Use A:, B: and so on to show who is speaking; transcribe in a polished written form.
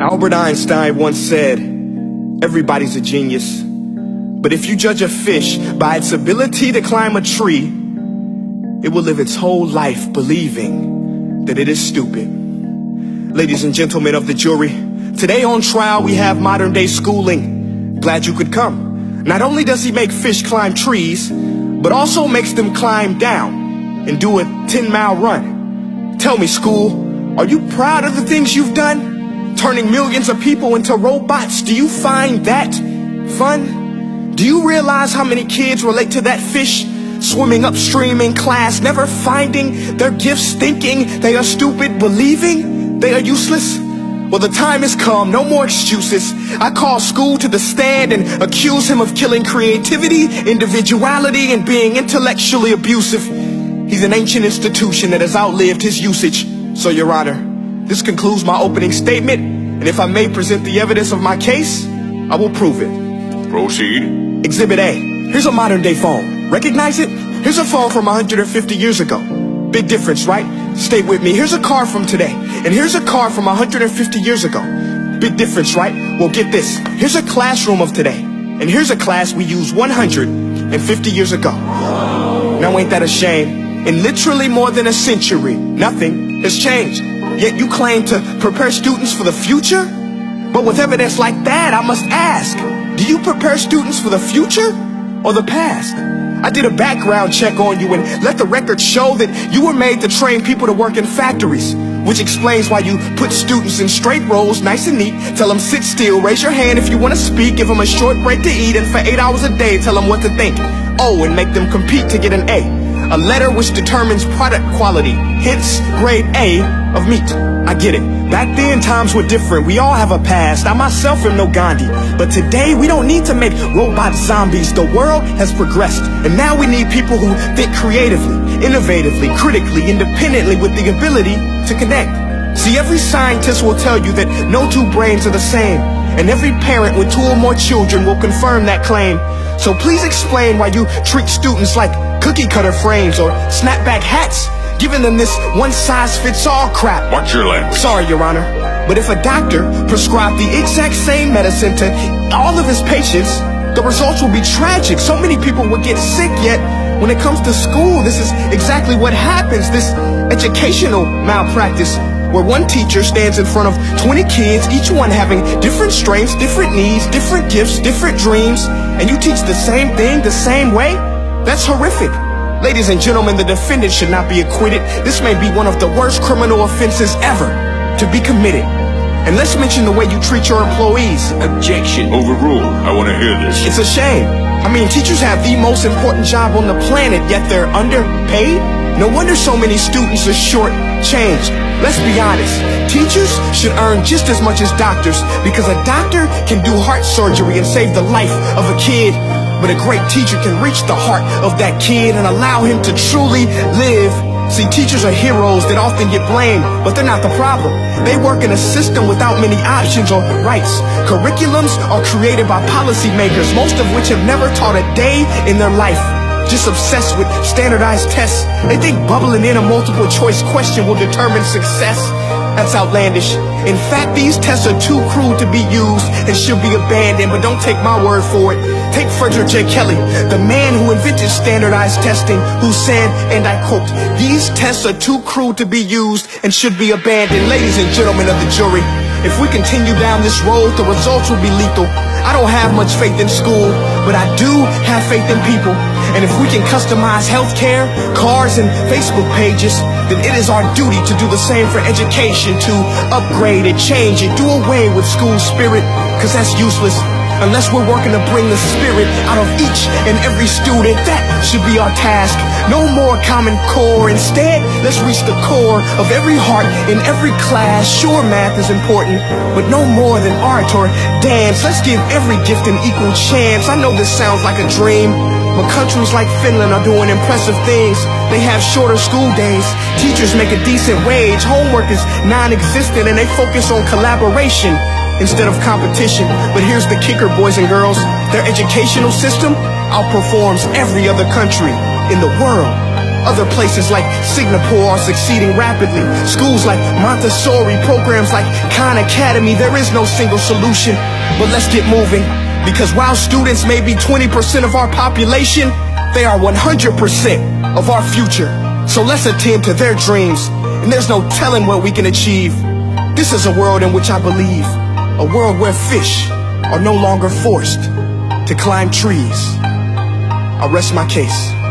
A: Albert Einstein once said, everybody's a genius, but if you judge a fish by its ability to climb a tree, it will live its whole life believing that it is stupid. Ladies and gentlemen of the jury, today on trial we have modern day schooling. Glad you could come. Not only does he make fish climb trees, but also makes them climb down and do a 10-mile run. Tell me, school, are you proud of the things you've done? Turning millions of people into robots, do you find that fun? Do you realize how many kids relate to that fish swimming upstream in class, never finding their gifts, thinking they are stupid, believing they are useless? Well, the time has come, no more excuses. I call school to the stand and accuse him of killing creativity, individuality, and being intellectually abusive. He's an ancient institution that has outlived his usage. So, Your Honor, this concludes my opening statement, and if I may present the evidence of my case, I will prove it.
B: Proceed.
A: Exhibit A. Here's a modern day phone. Recognize it? Here's a phone from 150 years ago. Big difference, right? Stay with me. Here's a car from today, and here's a car from 150 years ago. Big difference, right? Well, get this. Here's a classroom of today, and here's a class we used 150 years ago. Now ain't that a shame? In literally more than a century, nothing has changed. Yet you claim to prepare students for the future? But with evidence like that, I must ask, do you prepare students for the future or the past? I did a background check on you and let the record show that you were made to train people to work in factories, which explains why you put students in straight rows, nice and neat, tell them sit still, raise your hand if you want to speak, give them a short break to eat, and for 8 hours a day tell them what to think. Oh, and make them compete to get an A. A letter which determines product quality, hence grade A of meat. I get it. Back then, times were different. We all have a past. I myself am no Gandhi. But today, we don't need to make robot zombies. The world has progressed. And now we need people who think creatively, innovatively, critically, independently, with the ability to connect. See, every scientist will tell you that no two brains are the same. And every parent with 2 or more children will confirm that claim. So please explain why you treat students like cookie cutter frames or snapback hats, giving them this one-size-fits-all crap.
B: Watch your language.
A: Sorry, Your Honor, but if a doctor prescribed the exact same medicine to all of his patients, the results will be tragic. So many people will get sick, yet when it comes to school, this is exactly what happens. This educational malpractice, where one teacher stands in front of 20 kids, each one having different strengths, different needs, different gifts, different dreams, and you teach the same thing the same way? That's horrific. Ladies and gentlemen, the defendant should not be acquitted. This may be one of the worst criminal offenses ever to be committed. And let's mention the way you treat your employees.
B: Objection. Overruled. I want to hear this.
A: It's a shame. I mean, teachers have the most important job on the planet, yet they're underpaid? No wonder so many students are short-changed. Let's be honest, teachers should earn just as much as doctors, because a doctor can do heart surgery and save the life of a kid, but a great teacher can reach the heart of that kid and allow him to truly live. See, teachers are heroes that often get blamed, but they're not the problem. They work in a system without many options or rights. Curriculums are created by policymakers, most of which have never taught a day in their life. Just obsessed with standardized tests. They think bubbling in a multiple choice question will determine success. That's outlandish. In fact, these tests are too crude to be used and should be abandoned, but don't take my word for it. Take Frederick J. Kelly, the man who invented standardized testing, who said, and I quote, "These tests are too crude to be used and should be abandoned." Ladies and gentlemen of the jury, if we continue down this road, the results will be lethal. I don't have much faith in school, but I do have faith in people. And if we can customize healthcare, cars, and Facebook pages, then it is our duty to do the same for education, to upgrade it, change it, do away with school spirit, because that's useless. Unless we're working to bring the spirit out of each and every student, that should be our task. No more Common Core. Instead, let's reach the core of every heart in every class. Sure, math is important, but no more than art or dance. Let's give every gift an equal chance. I know this sounds like a dream, but countries like Finland are doing impressive things. They have shorter school days, teachers make a decent wage, homework is non-existent, and they focus on collaboration instead of competition. But here's the kicker, boys and girls. Their educational system outperforms every other country in the world. Other places like Singapore are succeeding rapidly. Schools like Montessori, programs like Khan Academy. There is no single solution, but let's get moving. Because while students may be 20% of our population, they are 100% of our future. So let's attend to their dreams, and there's no telling what we can achieve. This is a world in which I believe, a world where fish are no longer forced to climb trees. I rest my case.